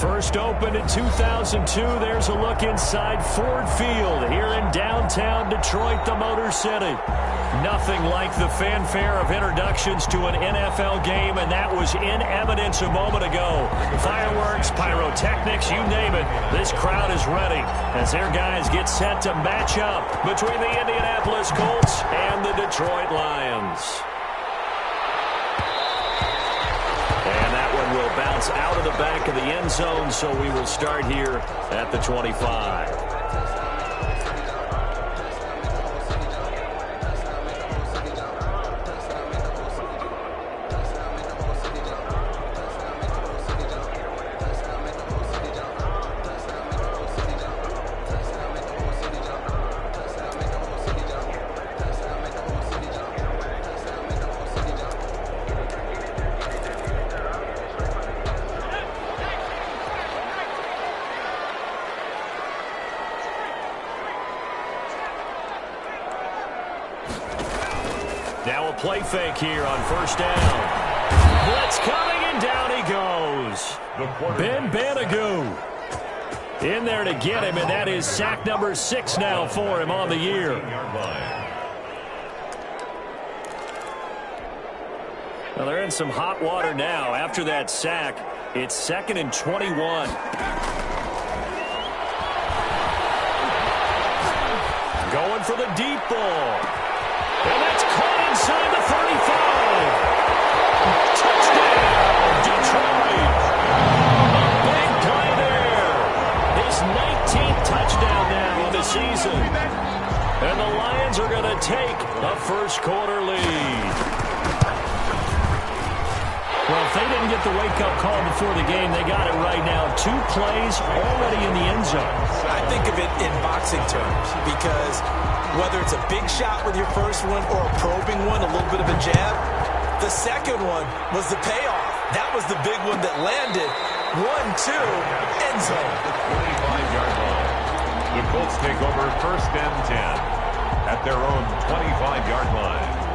First opened in 2002. There's a look inside Ford Field here in downtown Detroit, the Motor City. Nothing like the fanfare of introductions to an NFL game, and that was in evidence a moment ago. Fireworks, pyrotechnics, you name it. This crowd is ready as their guys get set to match up between the Indianapolis Colts and the Detroit Lions. And that one will bounce out of the back of the end zone, so we will start here at the 25. Now a play fake here on first down. Blitz coming, and down he goes. Ben Banagoo in there to get him, and that is sack number 6 now for him on the year. Well, they're in some hot water now. After that sack, it's 2nd and 21. Going for the deep ball. And that's caught inside the 35. Touchdown, Detroit. A big play there. His 19th touchdown now of the season. And the Lions are going to take a first-quarter lead. Well, if they didn't get the wake-up call before the game, they got it right now. 2 plays already in the end zone. I think of it in boxing terms because whether it's a big shot with your first one or a probing one, a little bit of a jab, the second one was the payoff. That was the big one that landed. 1-2, end zone. 25-yard line. The Colts take over first and 10 at their own 25-yard line.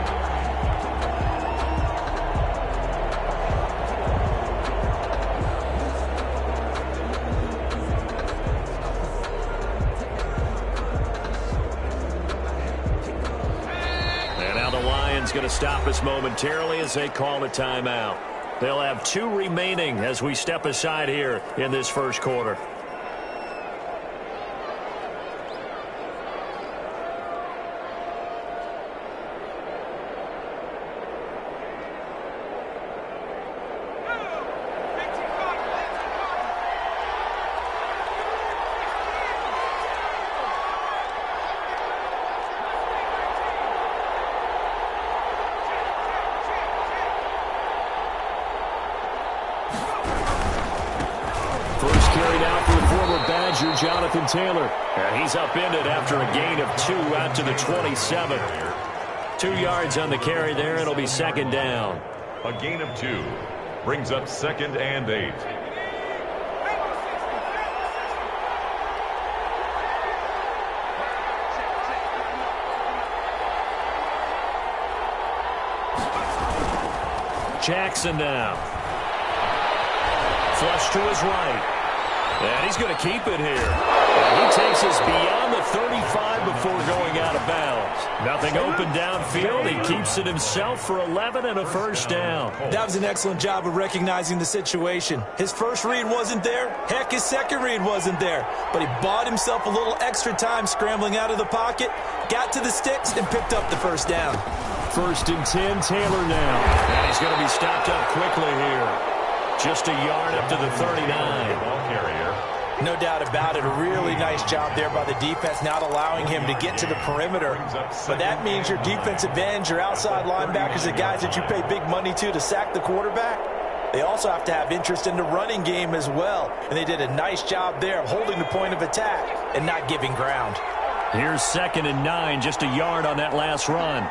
Going to stop us momentarily as they call a timeout. They'll have 2 remaining as we step aside here in this first quarter. Jonathan Taylor. And he's upended after a gain of 2 out to the 27. 2 yards on the carry there. It'll be 2nd down. A gain of 2 brings up 2nd and 8. Jackson now. Flush to his right. And he's going to keep it here. And he takes us beyond the 35 before going out of bounds. Nothing open downfield. He keeps it himself for 11 and a first down. That was an excellent job of recognizing the situation. His first read wasn't there. Heck, his second read wasn't there. But he bought himself a little extra time scrambling out of the pocket, got to the sticks, and picked up the first down. 1st and 10, Taylor now. And he's going to be stopped up quickly here. Just a yard up to the 39. Ball carrier. No doubt about it. A really nice job there by the defense, not allowing him to get to the perimeter. But that means your defensive ends, your outside linebackers, the guys that you pay big money to sack the quarterback, they also have to have interest in the running game as well. And they did a nice job there of holding the point of attack and not giving ground. Here's 2nd and 9, just a yard on that last run.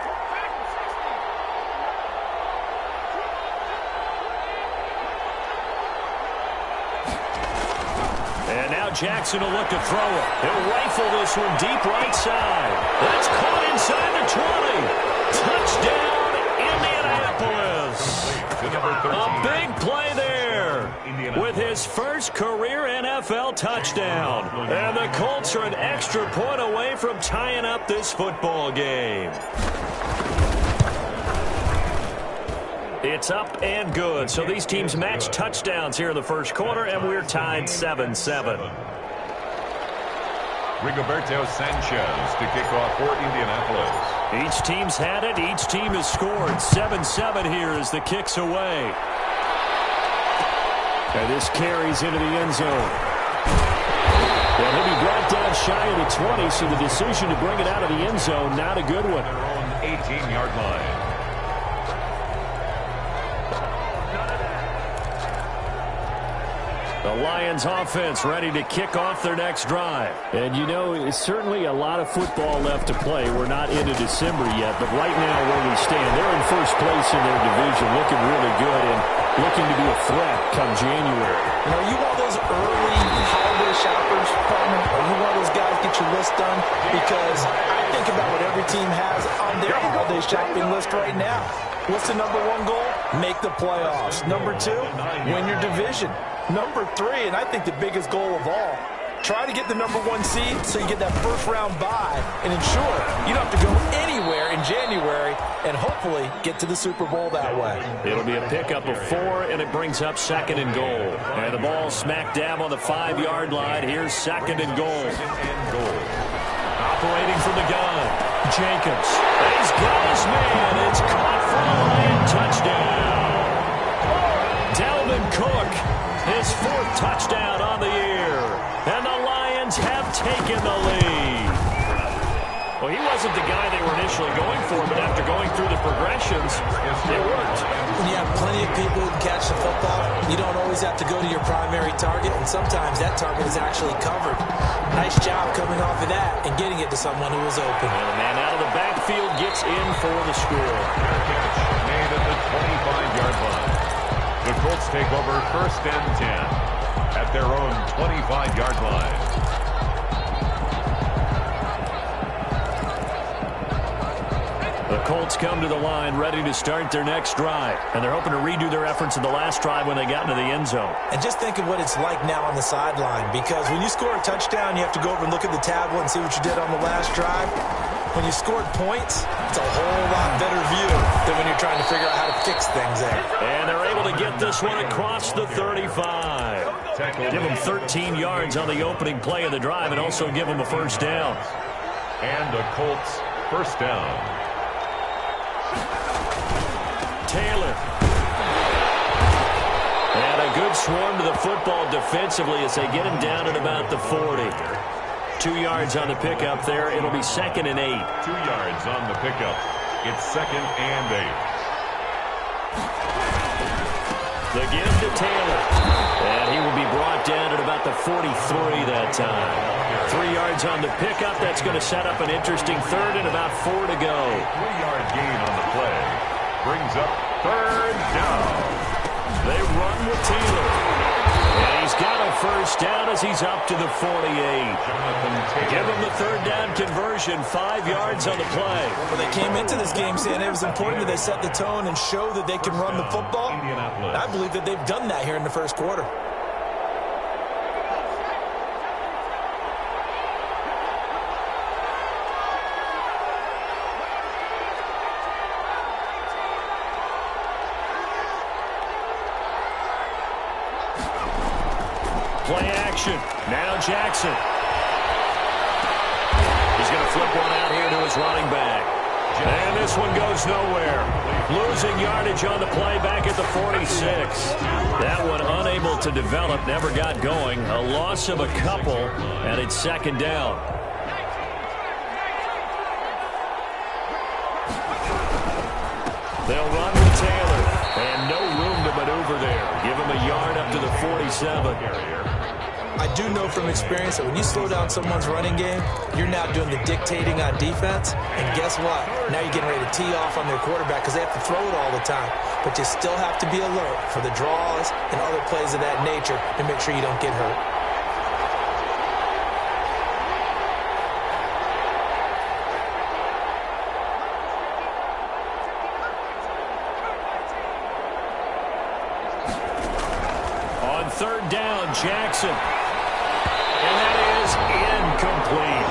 And now Jackson will look to throw it. He'll rifle this one deep right side. That's caught inside the 20. Touchdown, Indianapolis. A big play there. with his first career NFL touchdown. And the Colts are an extra point away from tying up this football game. It's up and good. So these teams match touchdowns here in the first quarter, and we're tied 7-7. Rigoberto Sanchez to kick off for Indianapolis. Each team's had it. Each team has scored. 7-7 here as the kick's away. And this carries into the end zone. And he'll be brought down shy of the 20, so the decision to bring it out of the end zone, not a good one. Their own 18-yard line. The Lions offense ready to kick off their next drive. And you know, it's certainly a lot of football left to play. We're not into December yet, but right now where we stand, they're in first place in their division, looking really good and looking to be a threat come January. You know, you want those early holiday shoppers, partner? Are you one of those guys get your list done? Because I think about what every team has on their holiday shopping list right now. What's the number one goal? Make the playoffs. Number two, win your division. Number three, and I think the biggest goal of all, try to get the number one seed so you get that first round bye and ensure you don't have to go anywhere in January and hopefully get to the Super Bowl that way. It'll be a pickup of 4, and it brings up 2nd and goal. And the ball smack dab on the 5-yard line. Here's 2nd and goal. Operating from the gun, Jacobs. He's got his man. It's caught for a Lion touchdown. Dalvin Cook, his 4th touchdown on the year. And the Lions have taken the lead. Well, he wasn't the guy they were initially going for, but after going through the progressions, it worked. When you have plenty of people who can catch the football, you don't always have to go to your primary target, and sometimes that target is actually covered. Nice job coming off of that and getting it to someone who was open. And the man out of the backfield gets in for the score. Catch made at the 25-yard line. The Colts take over 1st and 10 at their own 25-yard line. The Colts come to the line ready to start their next drive. And they're hoping to redo their efforts in the last drive when they got into the end zone. And just think of what it's like now on the sideline, because when you score a touchdown, you have to go over and look at the tablet and see what you did on the last drive. When you scored points, it's a whole lot better view than when you're trying to figure out how to fix things there. And they're able to get this one across the 35. Give them 13 yards on the opening play of the drive and also give them a first down. And the Colts first down. Taylor. And a good swarm to the football defensively as they get him down at about the 40. 2 yards on the pickup there. It'll be 2nd and 8. 2 yards on the pickup. It's 2nd and 8. The give to Taylor. And he will be brought down at about the 43 that time. 3 yards on the pickup. That's going to set up an interesting 3rd and about 4 to go. 3-yard gain on the play. Brings up 3rd down. They run with Taylor. And he's got a first down as he's up to the 48. Give him the 3rd down conversion, 5 yards on the play. Well, they came into this game saying it was important that they set the tone and show that they can run the football. I believe that they've done that here in the first quarter. Play action. Now Jackson. He's going to flip one out here to his running back. And this one goes nowhere. Losing yardage on the play back at the 46. That one unable to develop, never got going. A loss of a couple, and it's 2nd down. They'll run with Taylor. And no room to maneuver there. Give him a yard up to the 47. I do know from experience that when you slow down someone's running game, you're now doing the dictating on defense. And guess what? Now you're getting ready to tee off on their quarterback because they have to throw it all the time. But you still have to be alert for the draws and other plays of that nature to make sure you don't get hurt. Jackson. And that is incomplete.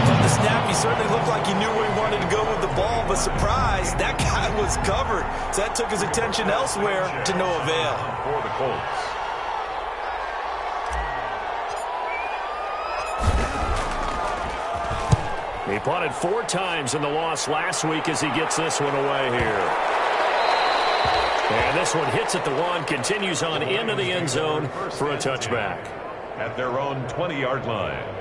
From the snap, he certainly looked like he knew where he wanted to go with the ball, but surprise, that guy was covered. So that took his attention elsewhere to no avail. For the Colts. He punted 4 times in the loss last week as he gets this one away here. And this one hits at the 1, continues on into the end zone for a touchback. At their own 20-yard line.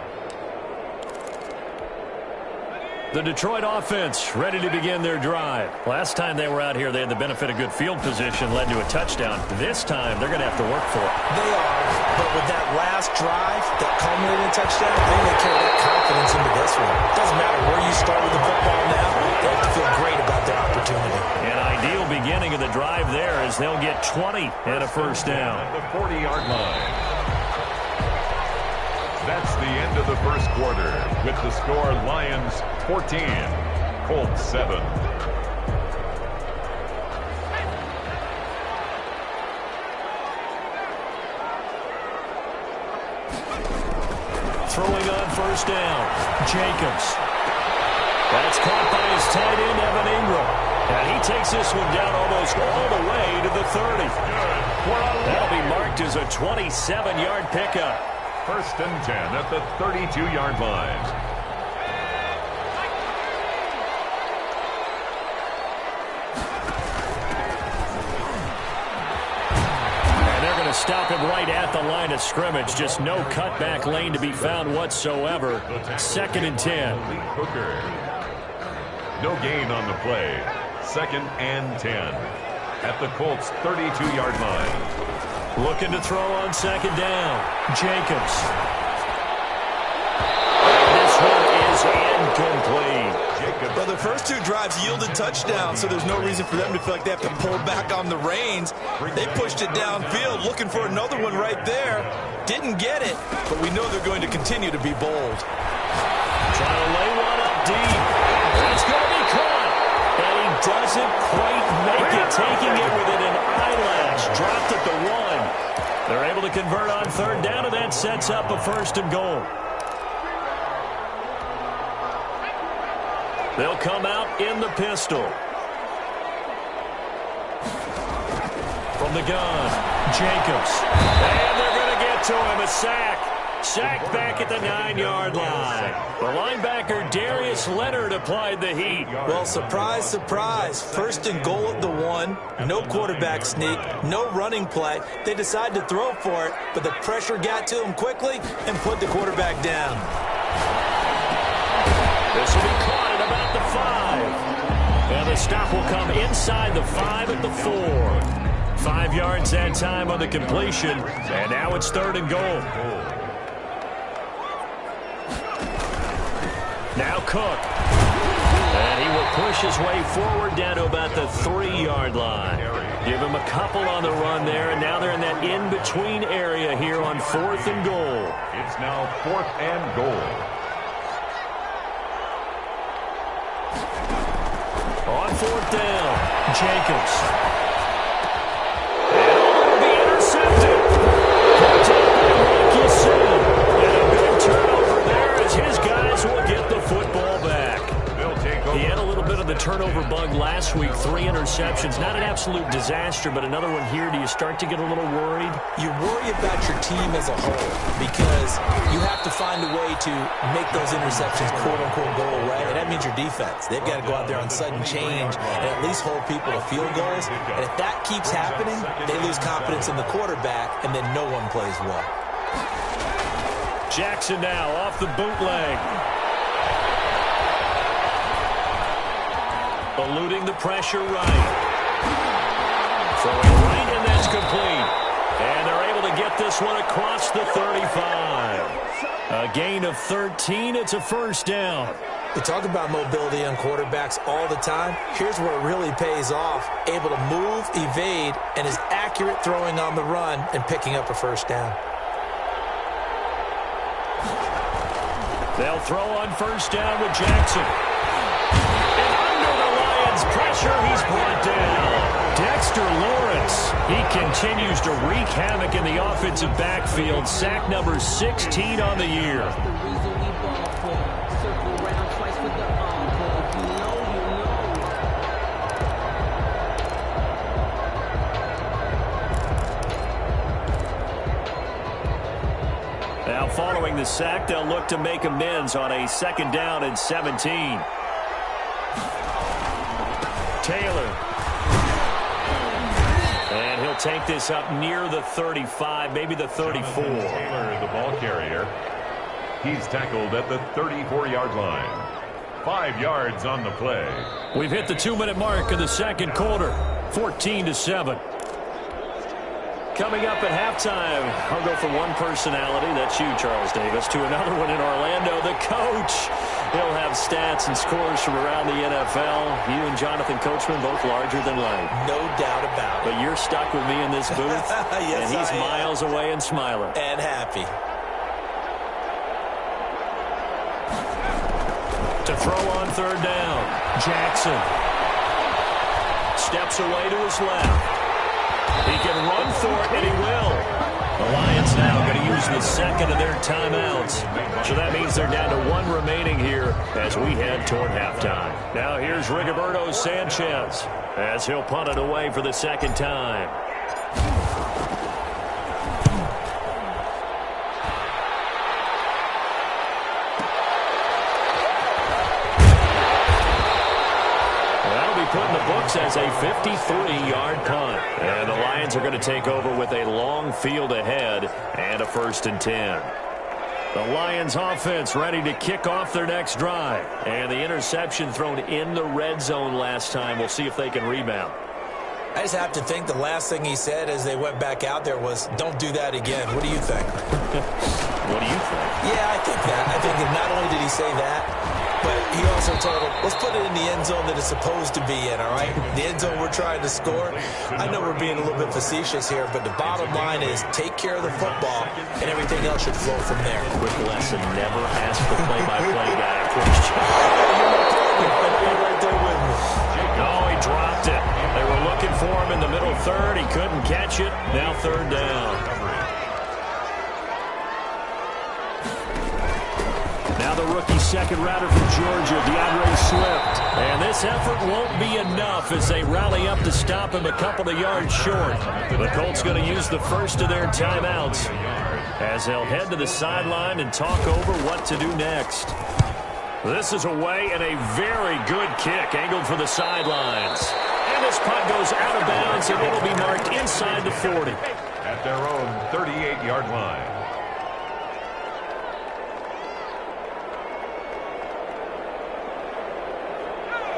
The Detroit offense ready to begin their drive. Last time they were out here, they had the benefit of good field position, led to a touchdown. This time, they're going to have to work for it. They are, but with that last drive that culminated in a touchdown, I think they carry that confidence into this one. It doesn't matter where you start with the football now. They have to feel great about their opportunity. An ideal beginning of the drive there as they'll get 20 and a first down. At the 40-yard line. That's the end of the first quarter with the score Lions 14, Colts 7. Throwing on first down, Jacobs. That's caught by his tight end, Evan Ingram. And he takes this one down almost all the way to the 30. That'll be marked as a 27-yard pickup. First and 10 at the 32-yard line. And they're going to stop him right at the line of scrimmage. Just no cutback lane to be found whatsoever. Second and 10. Hooker. No gain on the play. Second and 10 at the Colts 32-yard line. Looking to throw on second down. Jacobs. This one is incomplete. Well, the first 2 drives yielded touchdowns, so there's no reason for them to feel like they have to pull back on the reins. They pushed it downfield, looking for another one right there. Didn't get it, but we know they're going to continue to be bold. Trying to lay one up deep. That's going to be caught. And he doesn't quite make it, taking it within an eyelash. Dropped at the 1. They're able to convert on third down, and that sets up a first and goal. They'll come out in the pistol. From the gun, Jacobs. And they're going to get to him, a sack. Sacked back at the 9-yard line. The linebacker, Darius Leonard, applied the heat. Well, surprise, surprise. First and goal at the 1. No quarterback sneak. No running play. They decided to throw for it, but the pressure got to him quickly and put the quarterback down. This will be caught at about the 5. And the stop will come inside the 5 at the 4. 5 yards that time on the completion. And now it's third and goal. Now Cook. And he will push his way forward down to about the 3-yard line. Give him a couple on the run there, and now they're in that in-between area here on 4th and goal. It's now 4th and goal. On 4th down, Jacobs. And will be intercepted. Picked up by Rocky Sin. And a big turnover there as his guys will get the football back. He had a little bit of the turnover bug last week, 3 interceptions. Not an absolute disaster, but another one here. Do you start to get a little worried? You worry about your team as a whole because you have to find a way to make those interceptions quote-unquote go away, and that means your defense. They've got to go out there on sudden change and at least hold people to field goals. And if that keeps happening, they lose confidence in the quarterback, and then no one plays well. Jackson now off the bootleg. Eluding the pressure right. Throwing right, and that's complete. And they're able to get this one across the 35. A gain of 13. It's a first down. We talk about mobility on quarterbacks all the time. Here's where it really pays off. Able to move, evade, and is accurate throwing on the run and picking up a first down. They'll throw on first down with Jackson. And under the Lions' pressure, he's brought down. Dexter Lawrence, he continues to wreak havoc in the offensive backfield. Sack number 16 on the year. Now following the sack, they'll look to make amends on a 2nd down and 17. Taylor. And he'll take this up near the 35, maybe the 34. Taylor, the ball carrier. He's tackled at the 34-yard line. 5 yards on the play. We've hit the 2-minute mark of the 2nd quarter. 14-7. Coming up at halftime, I'll go from one personality, that's you, Charles Davis, to another one in Orlando, the coach. He'll have stats and scores from around the NFL. You and Jonathan Coachman both larger than life. No doubt about it. But you're stuck with me in this booth, yes, and he's miles away and smiling. And happy. To throw on 3rd down, Jackson steps away to his left. He can run for it, and he will. The Lions now going to use the 2nd of their timeouts. So that means they're down to 1 remaining here as we head toward halftime. Now here's Rigoberto Sanchez as he'll punt it away for the 2nd time. Put in the books as a 53-yard punt. And the Lions are going to take over with a long field ahead and a 1st and 10. The Lions offense ready to kick off their next drive. And the interception thrown in the red zone last time. We'll see if they can rebound. I just have to think the last thing he said as they went back out there was, don't do that again. What do you think? What do you think? Yeah, I think that. I think that not only did he say that, but he also told him, let's put it in the end zone that it's supposed to be in, all right? The end zone we're trying to score. I know we're being a little bit facetious here, but the bottom line is take care of the football, and everything else should flow from there. Quick lesson, never ask the play-by-play guy a question. Right there with me. Oh, he dropped it. They were looking for him in the middle 3rd. He couldn't catch it. Now 3rd down. Now the rookie 2nd rounder from Georgia, DeAndre Swift. And this effort won't be enough as they rally up to stop him a couple of yards short. The Colts going to use the 1st of their timeouts as they'll head to the sideline and talk over what to do next. This is away and a very good kick angled for the sidelines. And this punt goes out of bounds and it'll be marked inside the 40. At their own 38-yard line.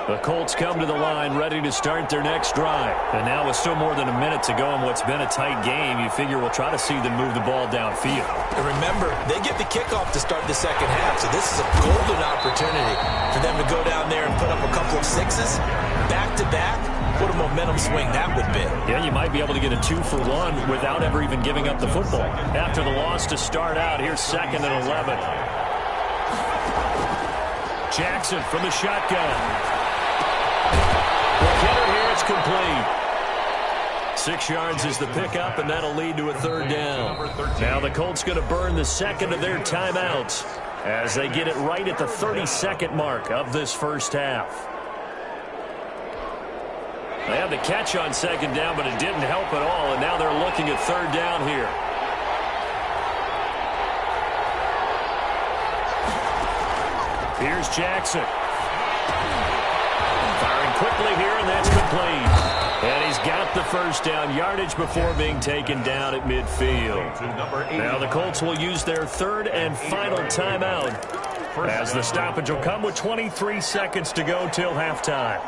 The Colts come to the line ready to start their next drive. And now with still more than a minute to go in what's been a tight game, you figure we'll try to see them move the ball downfield. And remember, they get the kickoff to start the 2nd half, so this is a golden opportunity for them to go down there and put up a couple of 6s back-to-back. What a momentum swing that would be. Yeah, you might be able to get a 2-for-1 without ever even giving up the football. After the loss to start out, here's 2nd and 11. Jackson from the shotgun. Hitter here, it's complete. 6 yards is the pickup, and that'll lead to a 3rd down. Now the Colts going to burn the 2nd of their timeouts as they get it right at the 32nd mark of this 1st half. They had the catch on 2nd down, but it didn't help at all, and now they're looking at 3rd down here. Here's Jackson. Firing quickly here, and that's complete. And he's got the 1st down yardage before being taken down at midfield. Now the Colts will use their 3rd and final timeout as the stoppage will come with 23 seconds to go till halftime.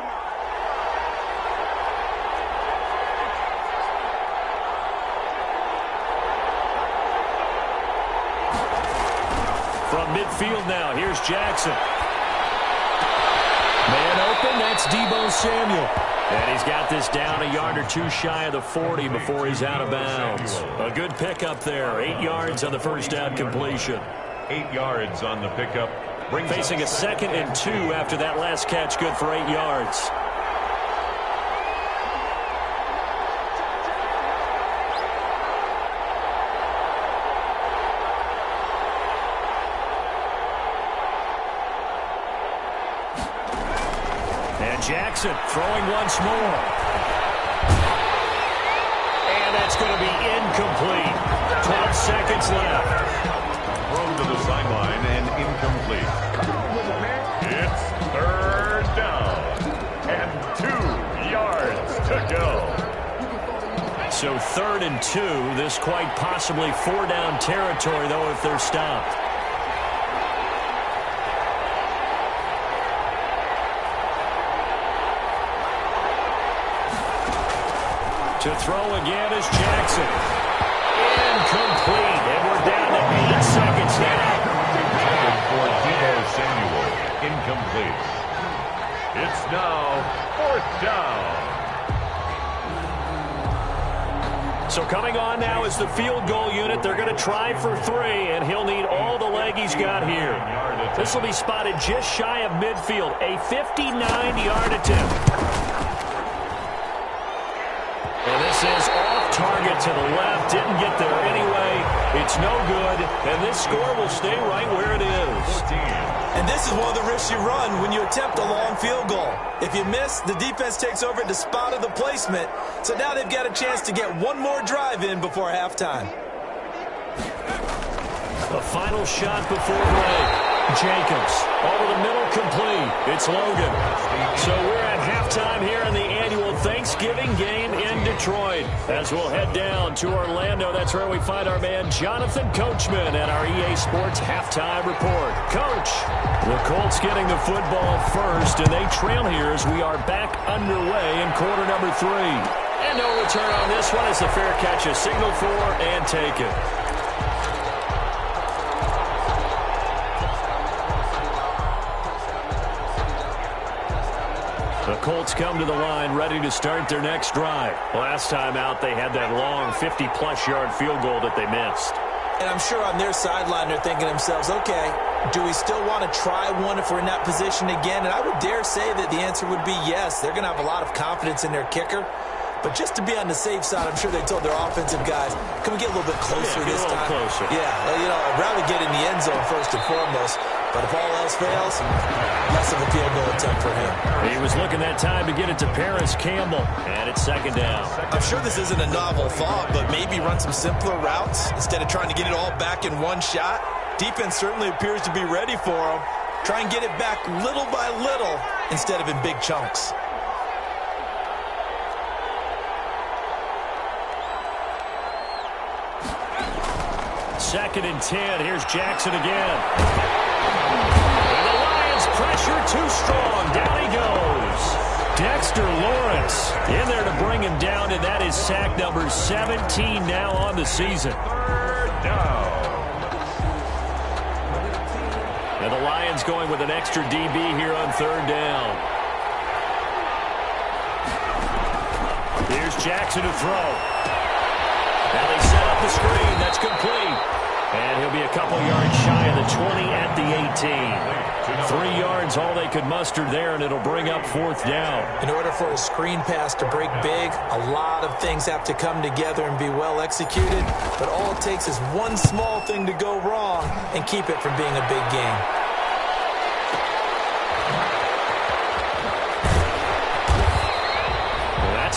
From midfield now, here's Jackson. Man open, that's Deebo Samuel. And he's got this down a yard or two shy of the 40 before he's out of bounds. A good pickup there. 8 yards on the 1st down completion. 8 yards on the pickup. Facing a 2nd and 2 after that last catch, good for 8 yards. And Jackson throwing once more. And that's going to be incomplete. 12 seconds left. Thrown to the sideline and incomplete. It's third down. And 2 yards to go. So 3rd and 2. This quite possibly 4-down territory, though, if they're stopped. To throw again is Jackson. Incomplete. And we're down to 8 seconds now. For Deebo Samuel. Incomplete. It's now 4th down. So coming on now is the field goal unit. They're going to try for 3, and he'll need all the leg he's got here. This will be spotted just shy of midfield. A 59-yard attempt. And this is off target to the left. Didn't get there anyway. It's no good. And this score will stay right where it is. And this is one of the risks you run when you attempt a long field goal. If you miss, the defense takes over at the spot of the placement. So now they've got a chance to get one more drive in before halftime. The final shot before break. Jacobs over the middle, complete. It's Logan. So we're at halftime here in the annual Thanksgiving game in Detroit. As we'll head down to Orlando, that's where we find our man Jonathan Coachman at our EA Sports halftime report. Coach, the Colts getting the football first, and they trail here as we are back underway in quarter number 3. And no return on this one as the fair catch is signaled for and taken. The Colts come to the line ready to start their next drive. Last time out, they had that long 50-plus yard field goal that they missed. And I'm sure on their sideline they're thinking to themselves, okay, do we still want to try one if we're in that position again? And I would dare say that the answer would be yes. They're going to have a lot of confidence in their kicker. But just to be on the safe side, I'm sure they told their offensive guys, can we get a little bit closer this time? Closer. Yeah, I'd rather get in the end zone first and foremost. But if all else fails, less of a field goal attempt for him. He was looking that time to get it to Paris Campbell. And it's 2nd down. I'm sure this isn't a novel thought, but maybe run some simpler routes instead of trying to get it all back in one shot. Defense certainly appears to be ready for him. Try and get it back little by little instead of in big chunks. Second and 10. Here's Jackson again. And the Lions pressure too strong. Down he goes. Dexter Lawrence in there to bring him down, and that is sack number 17 now on the season. 3rd down. And the Lions going with an extra DB here on 3rd down. Here's Jackson to throw. Now they set up the screen. That's complete. And he'll be a couple yards shy of the 20 at the 18. 3 yards, all they could muster there, and it'll bring up 4th down. In order for a screen pass to break big, a lot of things have to come together and be well executed. But all it takes is one small thing to go wrong and keep it from being a big game.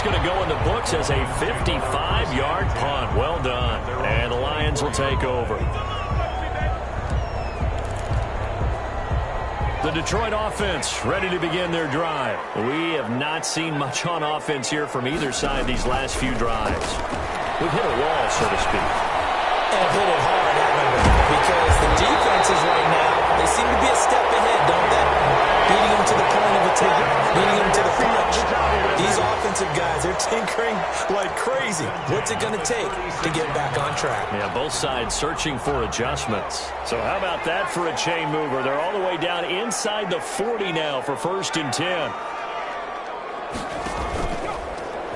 Going to go in the books as a 55-yard punt. Well done. And the Lions will take over. The Detroit offense ready to begin their drive. We have not seen much on offense here from either side these last few drives. We've hit a wall, so to speak. And hit it hard, haven't we? Because the defenses right now, they seem to be a step ahead, don't they? Beating them to the point of attack, beating them to the punch. These offensive guys, they're tinkering like crazy. What's it going to take to get back on track? Yeah, both sides searching for adjustments. So how about that for a chain mover? They're all the way down inside the 40 now for 1st and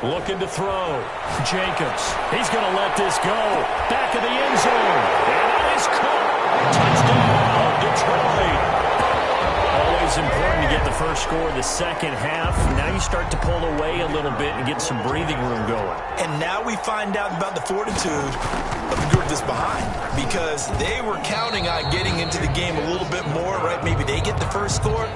10. Looking to throw. Jacobs. He's going to let this go. Back of the end zone. And that is caught. Touchdown, Detroit. Always important to get the first score of the second half. Now you start to pull away a little bit and get some breathing room going. And now we find out about the fortitude of the group that's behind, because they were counting on getting into the game a little bit more, right? Maybe they get the first score.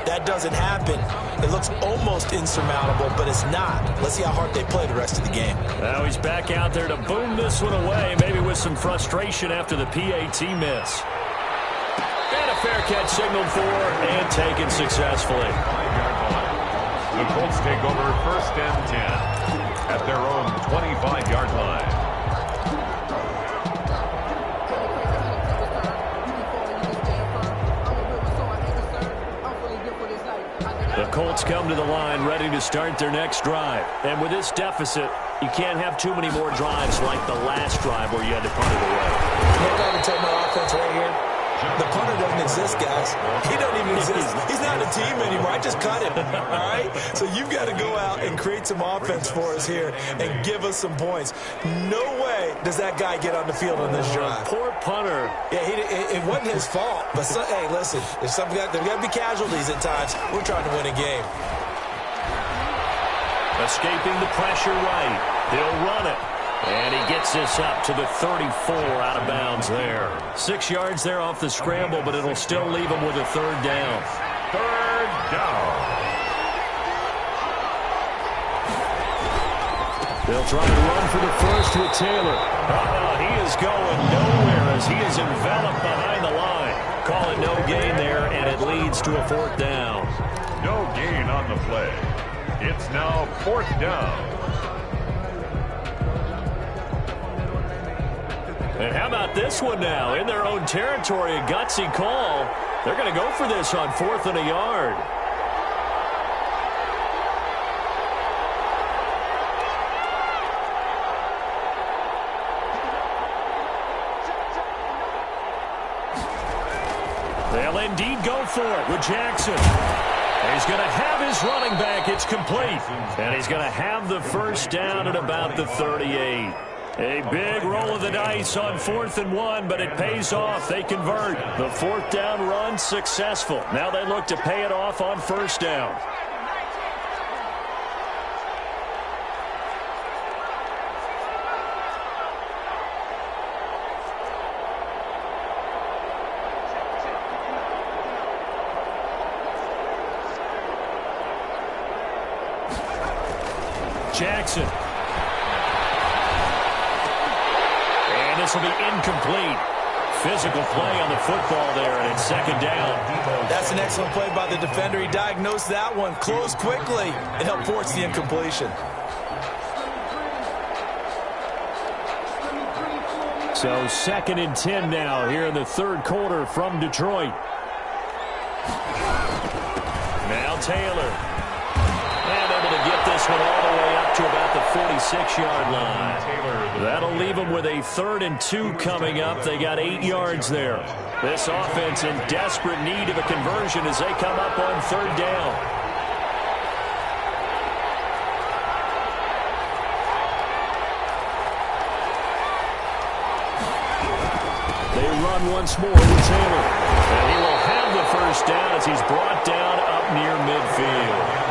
That doesn't happen. It looks almost insurmountable, but it's not. Let's see how hard they play the rest of the game. Now he's back out there to boom this one away, maybe with some frustration after the PAT miss. And a fair catch signaled for and taken successfully. The Colts take over first and 10 at their own 25-yard line. The Colts come to the line ready to start their next drive. And with this deficit, you can't have too many more drives like the last drive where you had to punt it away. Look, I can take my offense right here. The punter doesn't exist, guys. He doesn't even exist. He's not a team anymore. I just cut him, all right? So you've got to go out and create some offense for us here and give us some points. No way does that guy get on the field on this drive. Poor punter. Yeah, it wasn't his fault. But, hey, listen, there's got to be casualties at times. We're trying to win a game. Escaping the pressure right. He'll run it. And he gets this up to the 34 out of bounds there. 6 yards there off the scramble, but it'll still leave him with a third down. Third down. They'll try to run for the first with Taylor. He is going nowhere as he is enveloped behind the line. Call it no gain there, and it leads to a fourth down. No gain on the play. It's now fourth down. And how about this one now? In their own territory, a gutsy call. They're going to go for this on 4th and a yard. They'll indeed go for it with Jackson. He's going to have his running back. It's complete. And he's going to have the first down at about the 38. A big roll of the dice on 4th and 1, but it pays off. They convert. The fourth down run successful. Now they look to pay it off on first down. Jackson. And this will be incomplete. Physical play on the football there, and it's second down. That's an excellent play by the defender. He diagnosed that one, closed quickly, and helped force the incompletion. So 2nd and 10 now here in the third quarter from Detroit. Now Taylor. And able to get this one all the way up to about the 46-yard line. That'll leave them with a 3rd and 2 coming up. They got 8 yards there. This offense in desperate need of a conversion as they come up on 3rd down. They run once more with Taylor. And he will have the first down as he's brought down up near midfield.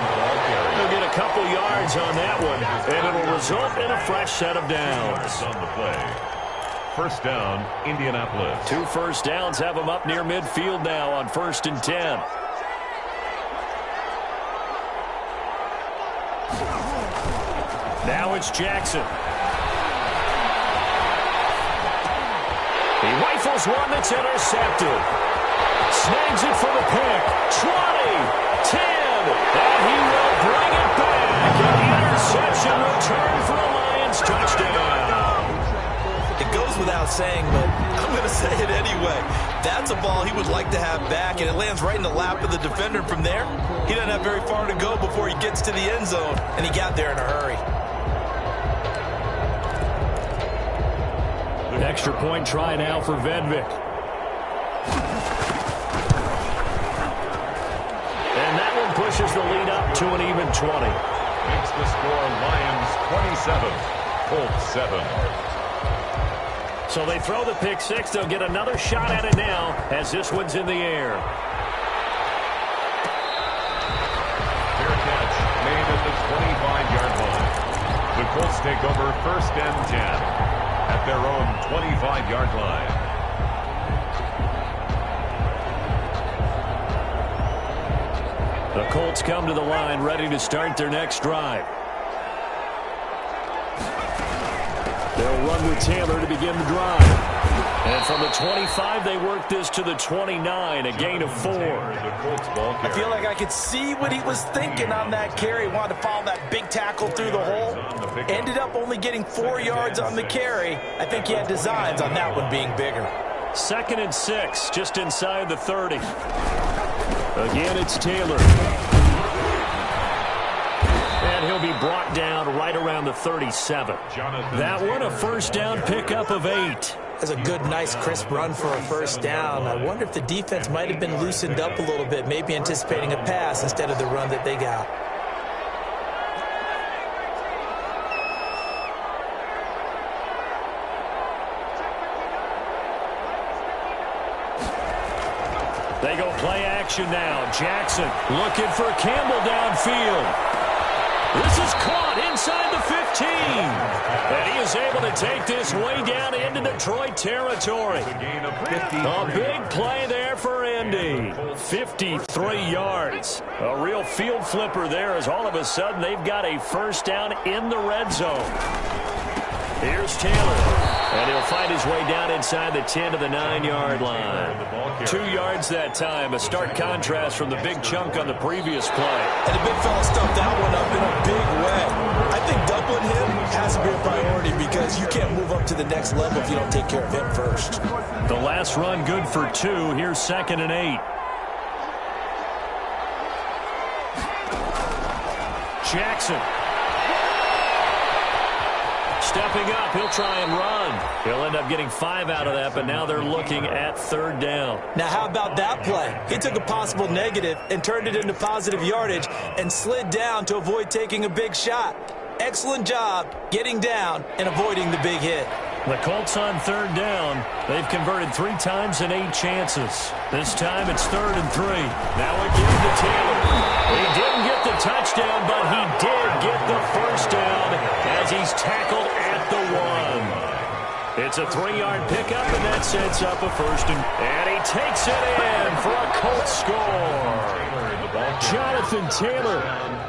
He'll get a couple yards on that one, and it'll result in a fresh set of downs. On the play. First down, Indianapolis. 2 first downs have them up near midfield now on 1st and 10. Now it's Jackson. He rifles one that's intercepted. Snags it for the pick. 20, 10, and he will bring it back. An interception return for a Lions touchdown. It goes without saying, but I'm going to say it anyway. That's a ball he would like to have back, and it lands right in the lap of the defender. From there, he doesn't have very far to go before he gets to the end zone, and he got there in a hurry. An extra point try now for Vedvik. And that one pushes the lead up to an even 20. Makes the score Lions 27, Colts 7. So they throw the pick six. They'll get another shot at it now as this one's in the air. Colts take over 1st and 10 at their own 25-yard line. The Colts come to the line ready to start their next drive. They'll run with Taylor to begin the drive. And from the 25, they work this to the 29, a gain of 4. I feel like I could see what he was thinking on that carry. Wanted to follow that big tackle through the hole. Ended up only getting 4 yards on the carry. I think he had designs on that one being bigger. 2nd and 6, just inside the 30. Again, it's Taylor. And he'll be brought down right around the 37. That one, a 1st down pickup of 8. That's a good, nice, crisp run for a 1st down. I wonder if the defense might have been loosened up a little bit, maybe anticipating a pass instead of the run that they got. They go play action now. Jackson looking for Campbell downfield. This is caught inside the 15. And he is able to take this way down into Detroit territory. A big play there for Indy. 53 yards. A real field flipper there as all of a sudden they've got a 1st down in the red zone. Here's Taylor. And he'll find his way down inside the 10 to the 9-yard line. 2 yards that time. A stark contrast from the big chunk on the previous play. And the big fella stuffed that one up in a big way. I think doubling him has to be a priority because you can't move up to the next level if you don't take care of him first. The last run good for 2. Here's 2nd and 8. Jackson. Stepping up, he'll try and run. He'll end up getting 5 out of that, but now they're looking at 3rd down. Now, how about that play? He took a possible negative and turned it into positive yardage and slid down to avoid taking a big shot. Excellent job getting down and avoiding the big hit. The Colts on 3rd down. They've converted 3 times in 8 chances. This time it's 3rd and 3. Now again to Taylor. He didn't get the touchdown, but he did get the 1st down as he's tackled at the 1. It's a 3-yard pickup, and that sets up a 1st and he takes it in for a Colts score. Jonathan Taylor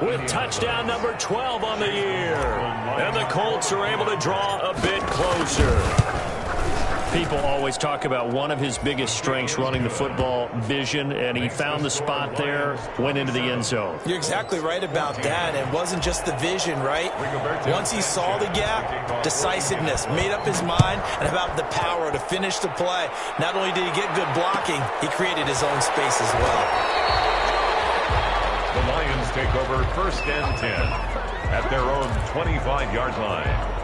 with touchdown number 12 on the year. And the Colts are able to draw a bit closer. People always talk about one of his biggest strengths running the football, vision, and he found the spot there, went into the end zone. You're exactly right about that. It wasn't just the vision, right? Once he saw the gap, decisiveness, made up his mind, and about the power to finish the play. Not only did he get good blocking, he created his own space as well. The Lions take over 1st and 10 at their own 25-yard line.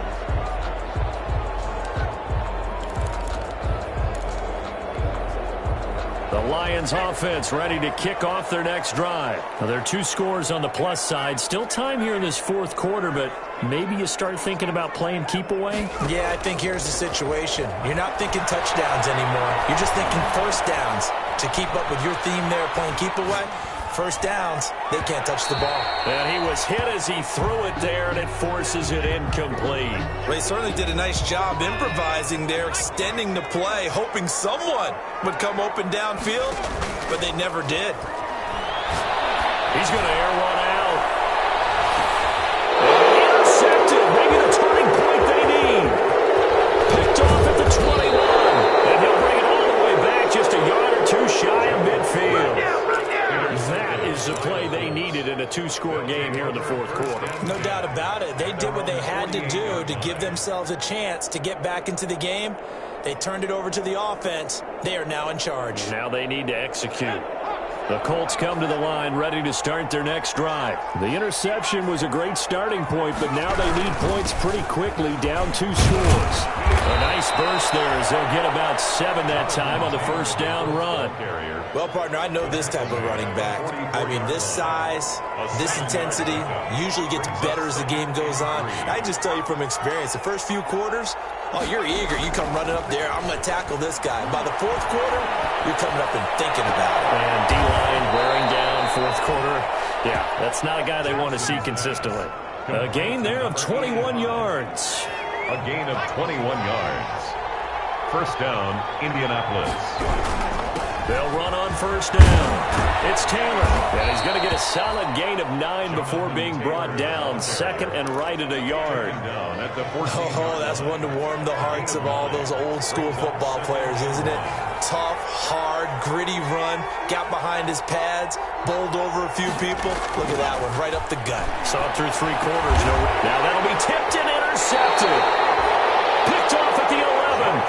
The Lions offense ready to kick off their next drive. Now, there are 2 scores on the plus side. Still time here in this 4th quarter, but maybe you start thinking about playing keep away? Yeah, I think here's the situation. You're not thinking touchdowns anymore. You're just thinking 1st downs. To keep up with your theme there, playing keep away, 1st downs, they can't touch the ball. And he was hit as he threw it there, and it forces it incomplete. They certainly did a nice job improvising there, extending the play, hoping someone would come open downfield, but they never did. He's going to air one out. And intercepted, maybe the turning point they need. Picked off at the 21, and he'll bring it all the way back just a yard or 2 shy of midfield. That is the play they needed in a 2-score game here in the 4th quarter. No doubt about it. They did what they had to do to give themselves a chance to get back into the game. They turned it over to the offense. They are now in charge. Now they need to execute. The Colts come to the line ready to start their next drive. The interception was a great starting point, but now they need points pretty quickly, down 2 scores. A nice burst there as they'll get about 7 that time on the 1st down run. Well, partner, I know this type of running back. I mean, this size, this intensity usually gets better as the game goes on. I just tell you from experience, the first few quarters, oh, you're eager. You come running up there, I'm going to tackle this guy. By the 4th quarter, you're coming up and thinking about it. And D-line wearing down 4th quarter. Yeah, that's not a guy they want to see consistently. A gain there of 21 yards. A gain of 21 yards. First down, Indianapolis. They'll run on first down. It's Taylor. And he's going to get a solid gain of 9 before being brought down. Second and right at a yard. Oh, that's one to warm the hearts of all those old school football players, isn't it? Tough, hard, gritty run. Got behind his pads. Bowled over a few people. Look at that one, right up the gut. Saw it through 3 quarters. Now that'll be tipped and intercepted. Picked off at the 11.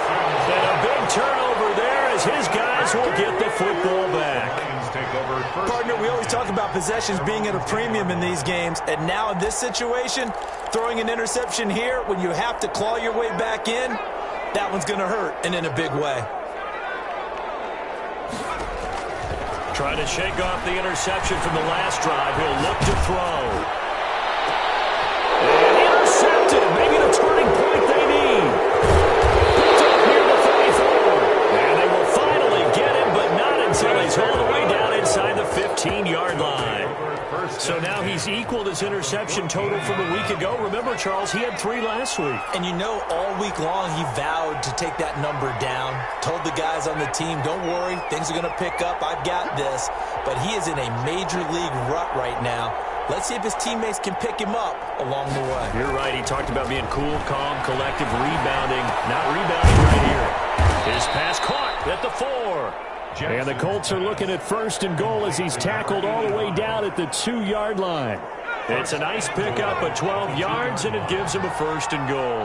And a big turnover there as his guys will get the football back. Partner, we always talk about possessions being at a premium in these games. And now in this situation, throwing an interception here when you have to claw your way back in, that one's going to hurt, and in a big way. Trying to shake off the interception from the last drive. He'll look to throw. And intercepted. Maybe the turning point they need. Picked up near the 44. And they will finally get him, but not until he's all the way down inside the 15-yard line. So now he's equaled his interception total from a week ago. Remember, Charles, he had 3 last week. And you know, all week long he vowed to take that number down. Told the guys on the team, don't worry, things are going to pick up. I've got this. But he is in a major league rut right now. Let's see if his teammates can pick him up along the way. You're right. He talked about being cool, calm, collective, rebounding. Not rebounding right here. His pass caught at the 4. And the Colts are looking at first and goal as he's tackled all the way down at the 2-yard line. It's a nice pickup of 12 yards, and it gives him a first and goal.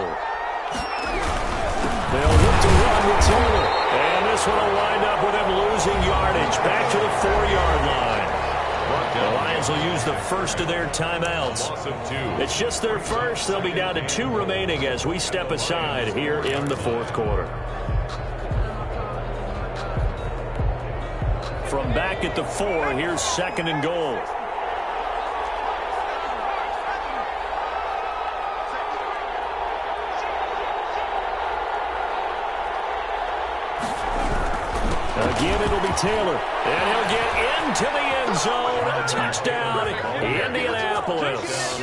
They'll look to run with Taylor. And this one will wind up with him losing yardage. Back to the 4-yard line. The Lions will use the first of their timeouts. It's just their first. They'll be down to 2 remaining as we step aside here in the 4th quarter. From back at the 4, here's second and goal. Again, it'll be Taylor. And he'll get into the end zone. A touchdown, Indianapolis.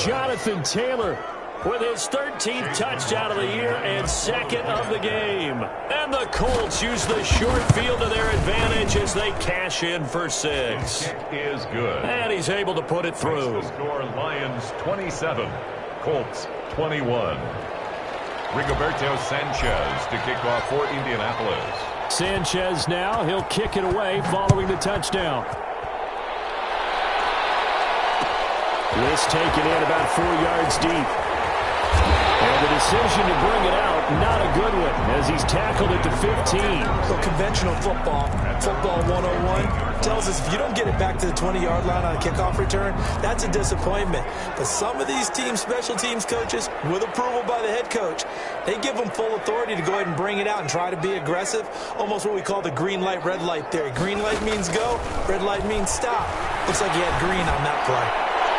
Jonathan Taylor with his 13th touchdown of the year and second of the game. And the Colts use the short field to their advantage as they cash in for 6. Kick is good. And he's able to put it through. Score Lions 27, Colts 21. Rigoberto Sanchez to kick off for Indianapolis. Sanchez now, he'll kick it away following the touchdown. This taken in about 4 yards deep. And the decision to bring it out, not a good one, as he's tackled at the 15. So conventional football 101, tells us if you don't get it back to the 20-yard line on a kickoff return, that's a disappointment. But some of these teams, special teams coaches, with approval by the head coach, they give them full authority to go ahead and bring it out and try to be aggressive. Almost what we call the green light, red light theory. Green light means go, red light means stop. Looks like he had green on that play.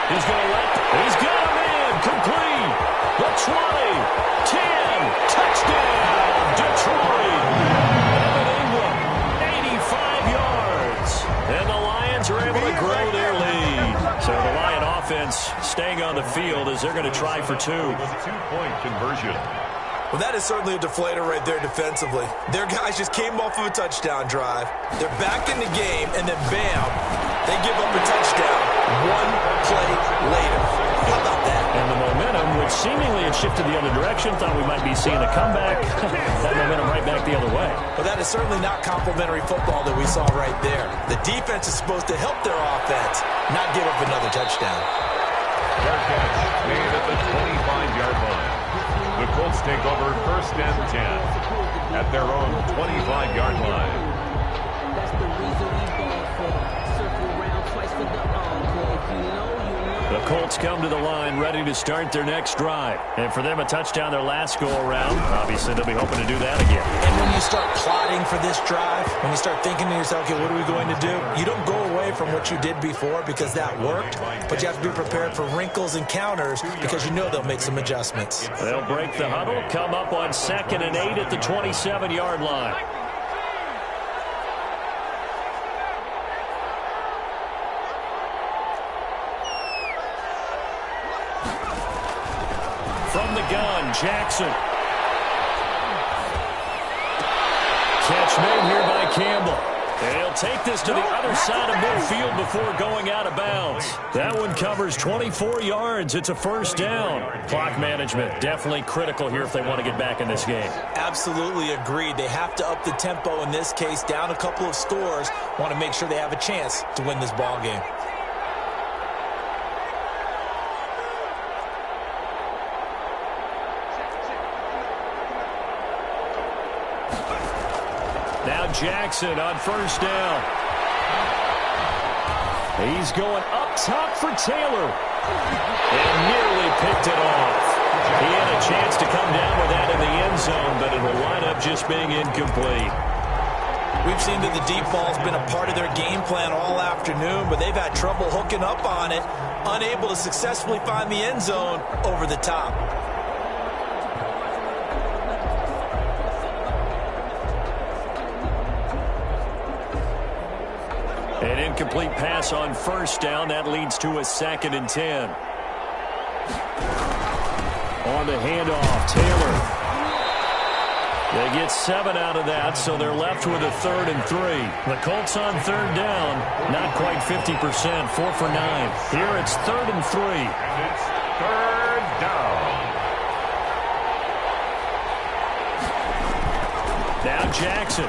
He's got him in, complete. The 20, 10, touchdown, Detroit. Evan Ingram, 85 yards. And the Lions are able to grow their lead. So the Lion offense staying on the field as they're going to try for 2. It was a 2-point conversion. Well, that is certainly a deflator right there defensively. Their guys just came off of a touchdown drive. They're back in the game, and then bam, they give up a touchdown 1 play later. How about that? And the momentum, which seemingly had shifted the other direction, thought we might be seeing a comeback. That momentum right back the other way. But that is certainly not complimentary football that we saw right there. The defense is supposed to help their offense, not give up another touchdown. Their catch made at the 25-yard line. The Colts take over first and 10 at their own 25-yard line. That's the reason we ball for. Circle around twice for the encore. If you know, you know. The Colts come to the line ready to start their next drive. And for them, a touchdown their last go-around. Obviously, they'll be hoping to do that again. And when you start plotting for this drive, when you start thinking to yourself, okay, what are we going to do? You don't go away from what you did before because that worked, but you have to be prepared for wrinkles and counters because you know they'll make some adjustments. They'll break the huddle, come up on 2nd and 8 at the 27-yard line. the gun. Jackson. Catch made here by Campbell. And he'll take this to the other side of midfield before going out of bounds. That one covers 24 yards. It's a first down. Clock management definitely critical here if they want to get back in this game. Absolutely agreed. They have to up the tempo in this case, down a couple of scores. Want to make sure they have a chance to win this ball game. Now Jackson on first down. He's going up top for Taylor. And nearly picked it off. He had a chance to come down with that in the end zone, but it'll wind up just being incomplete. We've seen that the deep ball's been a part of their game plan all afternoon, but they've had trouble hooking up on it, unable to successfully find the end zone over the top. An incomplete pass on first down. That leads to a 2nd and 10. On the handoff, Taylor. They get 7 out of that, so they're left with a 3rd and 3. The Colts on 3rd down, not quite 50%, 4 for 9. Here it's 3rd and 3. And it's 3rd down. Now Jackson.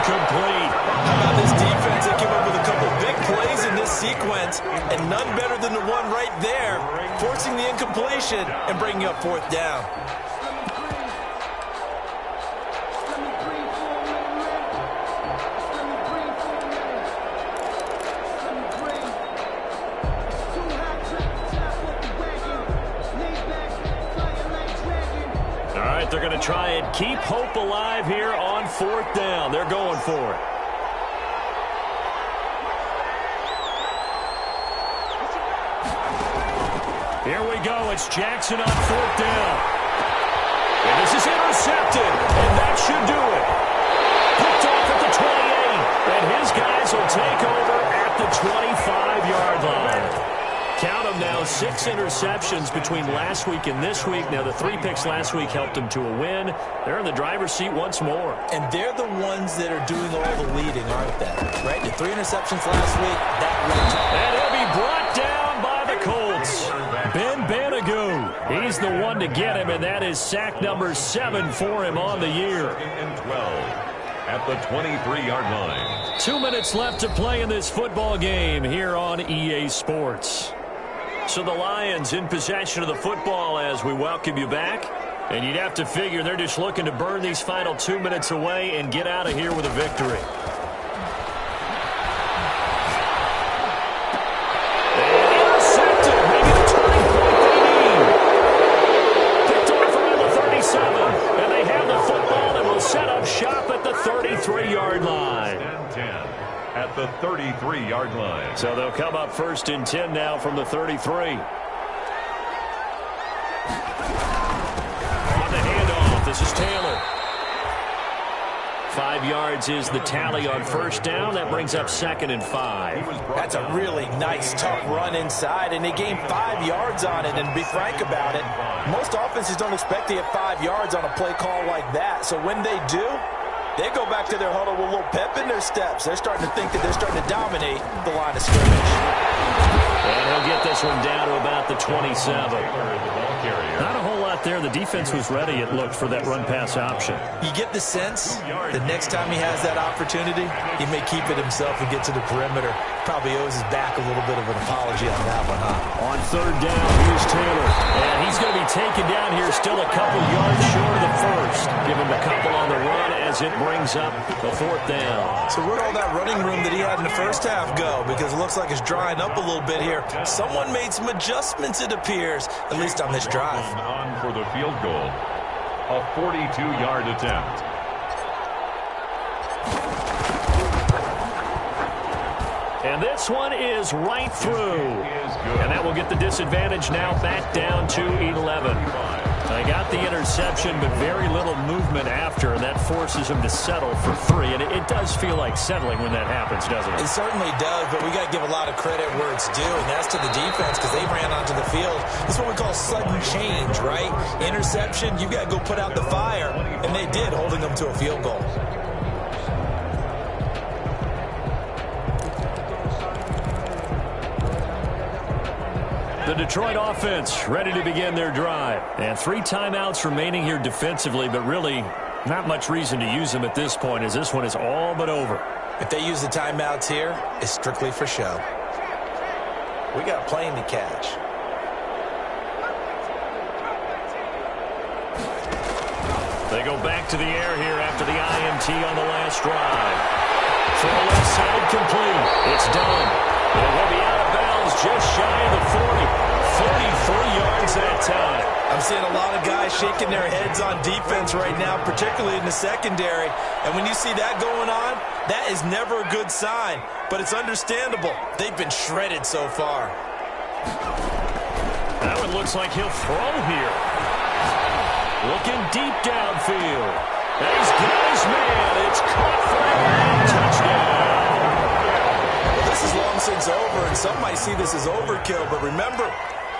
Complete. How about this defense? They came up with a couple big plays in this sequence, and none better than the one right there, forcing the incompletion and bringing up 4th down. They're going to try and keep hope alive here on 4th down. They're going for it. Here we go. It's Jackson on 4th down. And this is intercepted. And that should do it. Picked off at the 28. And his guys will take over at the 25-yard line. Count them now, 6 interceptions between last week and this week. Now, the 3 picks last week helped them to a win. They're in the driver's seat once more. And they're the ones that are doing all the leading, aren't they? Right? The 3 interceptions last week, that went. And he'll be brought down by the Colts. Ben Banagoo. He's the one to get him, and that is sack number 7 for him on the year. And 12 at the 23-yard line. 2 minutes left to play in this football game here on EA Sports. So the Lions in possession of the football as we welcome you back. And you'd have to figure they're just looking to burn these final 2 minutes away and get out of here with a victory. Intercepted. Maybe the turning point they need. Picked off around the 37. And they have the football and will set up shop at the 33-yard line. 10 at the 33-yard line. So they'll come up 1st and 10 now from the 33. On the handoff, this is Taylor. 5 yards is the tally on 1st down. That brings up 2nd and 5. That's a really nice, tough run inside, and they gained 5 yards on it. And to be frank about it, most offenses don't expect to get 5 yards on a play call like that. So when they do, they go back to their huddle with a little pep in their steps. They're starting to think that they're starting to dominate the line of scrimmage. And he'll get this one down to about the 27. Not a whole lot there. The defense was ready, it looked, for that run-pass option. You get the sense the next time he has that opportunity, he may keep it himself and get to the perimeter. Probably owes his back a little bit of an apology on that one, huh? On 3rd down, here's Taylor. And he's going to be taken down here still a couple yards short of the 1st. Give him a couple on the run as it brings up the 4th down. So where'd all that running room that he had in the first half go? Because it looks like it's drying up a little bit here. Someone made some adjustments, it appears, at least on this drive. On for the field goal. A 42-yard attempt. And this one is right through. And that will get the disadvantage now back down to 11. They got the interception, but very little movement after, and that forces him to settle for 3. And it does feel like settling when that happens, doesn't it? It certainly does, but we got to give a lot of credit where it's due, and that's to the defense because they ran onto the field. This is what we call sudden change, right? Interception, you got to go put out the fire, and they did, holding them to a field goal. The Detroit offense ready to begin their drive. And 3 timeouts remaining here defensively, but really not much reason to use them at this point as this one is all but over. If they use the timeouts here, it's strictly for show. We got a plane to catch. They go back to the air here after the INT on the last drive. Throw left side complete. It's done. And he'll be out of bounds just shy of the 40. 43 yards that time. I'm seeing a lot of guys shaking their heads on defense right now, particularly in the secondary. And when you see that going on, that is never a good sign. But it's understandable. They've been shredded so far. That one looks like he'll throw here. Looking deep downfield. And he's got his man. It's caught for a touchdown. Well, this is long since over, and some might see this as overkill. But remember,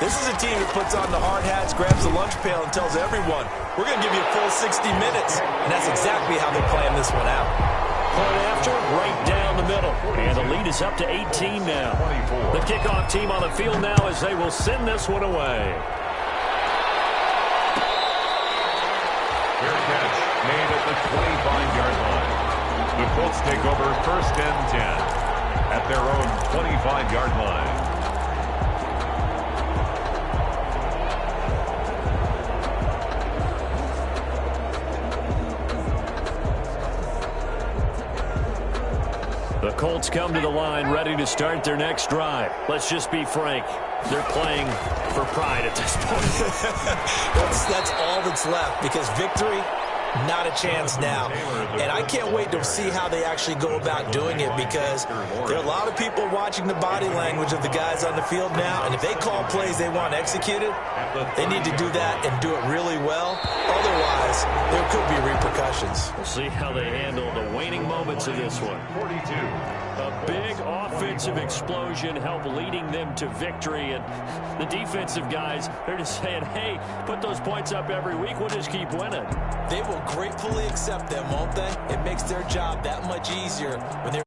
this is a team that puts on the hard hats, grabs the lunch pail, and tells everyone, we're going to give you a full 60 minutes. And that's exactly how they plan this one out. Point after, right down the middle. And the lead is up to 18 now. The kickoff team on the field now as they will send this one away. Fair catch made at the 25-yard line. The Colts take over 1st and 10 at their own 25-yard line. The Colts come to the line ready to start their next drive. Let's just be frank. They're playing for pride at this point. That's all that's left because victory, not a chance now. And I can't wait to see how they actually go about doing it because there are a lot of people watching the body language of the guys on the field now. And if they call plays they want executed, they need to do that and do it really well. Otherwise, there could be repercussions. We'll see how they handle the waning moments of this one. 42. A big offensive explosion helped leading them to victory. And the defensive guys, they're just saying, hey, put those points up every week. We'll just keep winning. They will gratefully accept them, won't they? It makes their job that much easier when they're